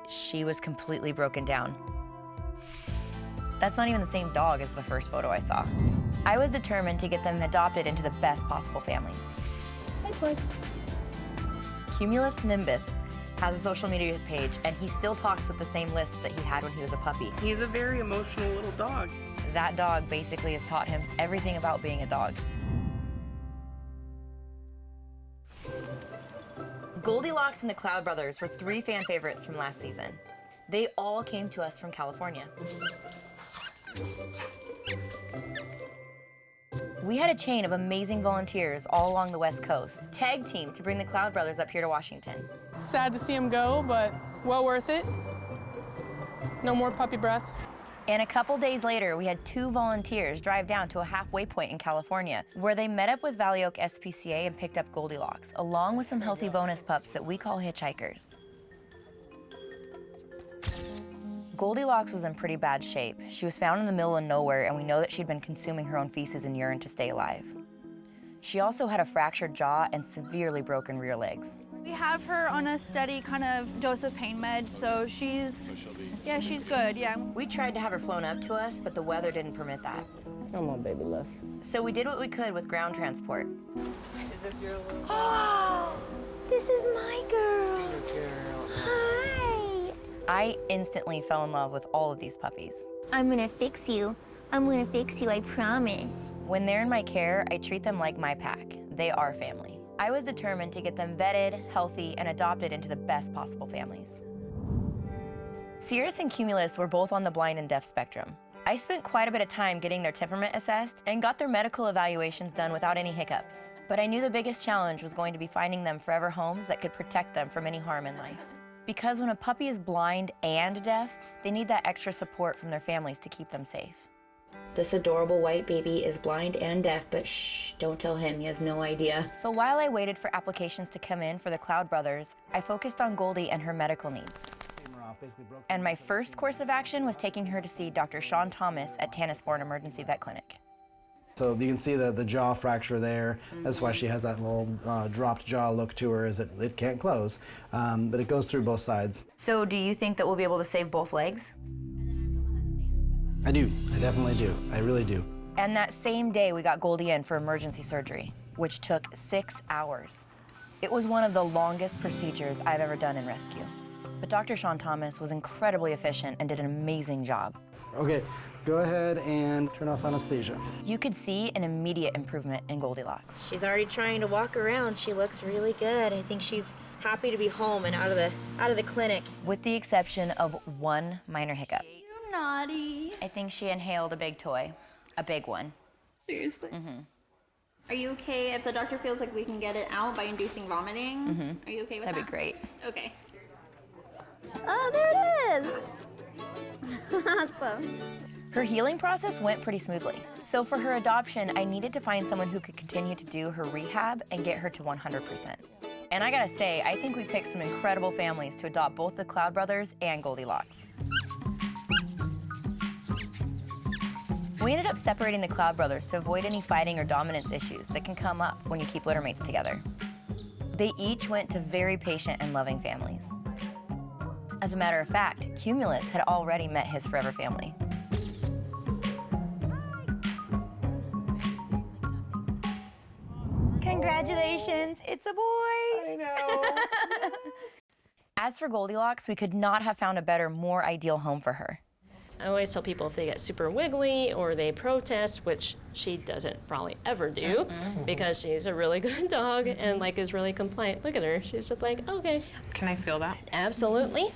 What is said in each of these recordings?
she was completely broken down. That's not even the same dog as the first photo I saw. I was determined to get them adopted into the best possible families. Hi, boy. Cumulus Nimbus has a social media page, and he still talks with the same list that he had when he was a puppy. He's a very emotional little dog. That dog basically has taught him everything about being a dog. Goldilocks and the Cloud Brothers were 3 fan favorites from last season. They all came to us from California. We had a chain of amazing volunteers all along the West Coast, tag team to bring the Cloud Brothers up here to Washington. Sad to see him go, but well worth it. No more puppy breath. And a couple days later, we had 2 volunteers drive down to a halfway point in California, where they met up with Valley Oak SPCA and picked up Goldilocks, along with some healthy bonus pups that we call hitchhikers. Goldilocks was in pretty bad shape. She was found in the middle of nowhere, and we know that she'd been consuming her own feces and urine to stay alive. She also had a fractured jaw and severely broken rear legs. We have her on a steady kind of dose of pain meds, so she's good, yeah. We tried to have her flown up to us, but the weather didn't permit that. Come on, baby love. So we did what we could with ground transport. Is this your little Oh, this is my girl. girl? Hi. I instantly fell in love with all of these puppies. I'm gonna fix you. I'm gonna fix you, I promise. When they're in my care, I treat them like my pack. They are family. I was determined to get them vetted, healthy, and adopted into the best possible families. Cirrus and Cumulus were both on the blind and deaf spectrum. I spent quite a bit of time getting their temperament assessed and got their medical evaluations done without any hiccups. But I knew the biggest challenge was going to be finding them forever homes that could protect them from any harm in life. Because when a puppy is blind and deaf, they need that extra support from their families to keep them safe. This adorable white baby is blind and deaf, but shh, don't tell him, he has no idea. So while I waited for applications to come in for the Cloud Brothers, I focused on Goldie and her medical needs. And my first course of action was taking her to see Dr. Sean Thomas at Tannisbourne Emergency Vet Clinic. So you can see the jaw fracture there. That's why she has that little dropped jaw look to her, is it can't close, but it goes through both sides. So do you think that we'll be able to save both legs? I do, I definitely do, I really do. And that same day, we got Goldie in for emergency surgery, which took 6 hours. It was one of the longest procedures I've ever done in rescue. But Dr. Sean Thomas was incredibly efficient and did an amazing job. Okay, go ahead and turn off anesthesia. You could see an immediate improvement in Goldilocks. She's already trying to walk around. She looks really good. I think she's happy to be home and out of the clinic. With the exception of one minor hiccup. You naughty. I think she inhaled a big toy, a big one. Seriously? Are you okay if the doctor feels like we can get it out by inducing vomiting? Are you okay with that? That'd be great. Okay. Oh, there it is. Awesome. Her healing process went pretty smoothly. So for her adoption, I needed to find someone who could continue to do her rehab and get her to 100%. And I gotta say, I think we picked some incredible families to adopt both the Cloud Brothers and Goldilocks. We ended up separating the Cloud Brothers to avoid any fighting or dominance issues that can come up when you keep littermates together. They each went to very patient and loving families. As a matter of fact, Cumulus had already met his forever family. Congratulations, it's a boy. I know. As for Goldilocks, we could not have found a better, more ideal home for her. I always tell people if they get super wiggly or they protest, which she doesn't probably ever do because she's a really good dog and like is really compliant. Look at her, she's just like, okay. Can I feel that? Absolutely.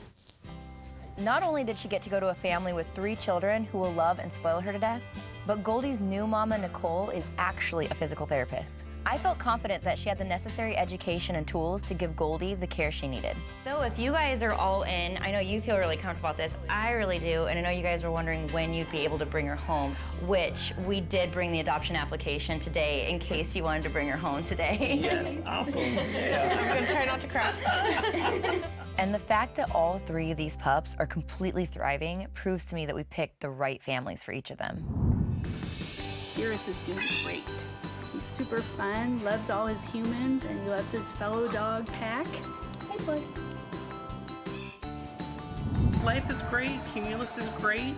Not only did she get to go to a family with 3 children who will love and spoil her to death, but Goldie's new mama, Nicole, is actually a physical therapist. I felt confident that she had the necessary education and tools to give Goldie the care she needed. So if you guys are all in, I know you feel really comfortable about this, I really do, and I know you guys were wondering when you'd be able to bring her home, which we did bring the adoption application today in case you wanted to bring her home today. Yes, awesome. Yeah. I'm gonna try not to cry. And the fact that all 3 of these pups are completely thriving proves to me that we picked the right families for each of them. Cirrus is doing great. He's super fun, loves all his humans, and he loves his fellow dog pack. Hey, boy. life is great. Cumulus is great.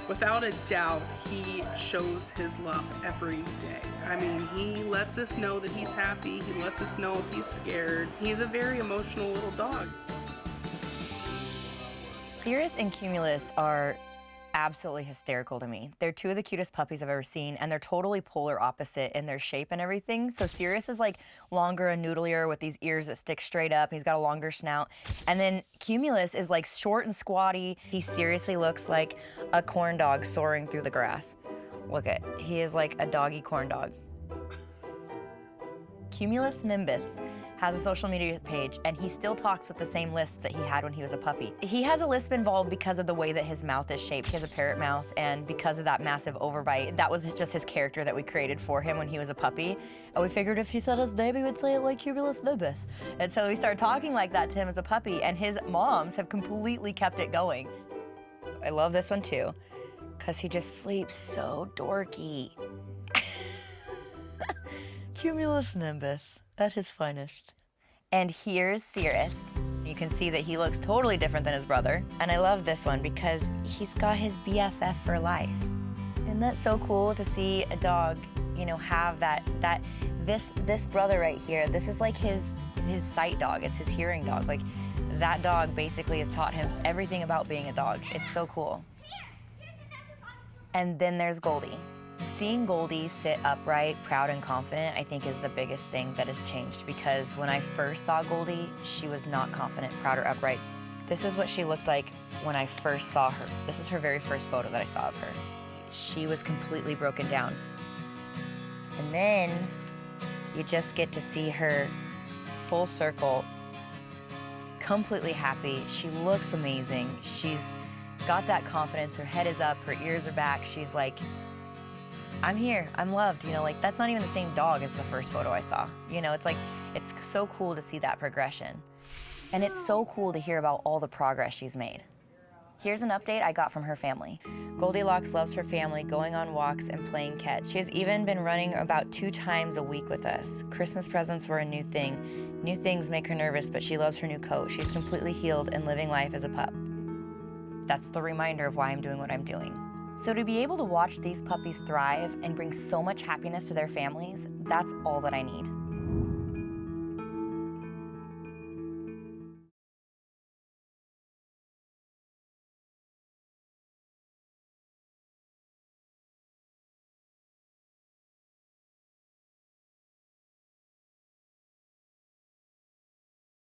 Without a doubt, he shows his love every day. I mean, he lets us know that he's happy. He lets us know if he's scared. He's a very emotional little dog. Sirius and Cumulus are absolutely hysterical to me. They're two of the cutest puppies I've ever seen, and they're totally polar opposite in their shape and everything. So Sirius is like longer and noodlier with these ears that stick straight up. He's got a longer snout. And then Cumulus is like short and squatty. He seriously looks like a corn dog soaring through the grass. Look at, he is like a doggy corn dog. Cumulus Nimbus has a social media page, and he still talks with the same lisp that he had when he was a puppy. He has a lisp involved because of the way that his mouth is shaped. He has a parrot mouth, and because of that massive overbite, that was just his character that we created for him when he was a puppy. And we figured if he said his name, he would say it like Cumulus Nimbus. And so we started talking like that to him as a puppy, and his moms have completely kept it going. I love this one too, because he just sleeps so dorky. Cumulus Nimbus at his finest. And here's Sirius. You can see that he looks totally different than his brother. And I love this one because he's got his BFF for life. Isn't that so cool to see a dog, you know, have this brother right here, this is like his sight dog, it's his hearing dog. Like, that dog basically has taught him everything about being a dog. It's so cool. And then there's Goldie. Seeing Goldie sit upright, proud and confident, I think is the biggest thing that has changed, because when I first saw Goldie, she was not confident, proud or upright. This is what she looked like when I first saw her. This is her very first photo that I saw of her. She was completely broken down. And then you just get to see her full circle, completely happy. She looks amazing. She's got that confidence, her head is up, her ears are back. She's like, I'm here, I'm loved, you know, like that's not even the same dog as the first photo I saw. You know, it's like, it's so cool to see that progression. And it's so cool to hear about all the progress she's made. Here's an update I got from her family. Goldilocks loves her family, going on walks and playing catch. She has even been running about 2 times a week with us. Christmas presents were a new thing. New things make her nervous, but she loves her new coat. She's completely healed and living life as a pup. That's the reminder of why I'm doing what I'm doing. So to be able to watch these puppies thrive and bring so much happiness to their families, that's all that I need.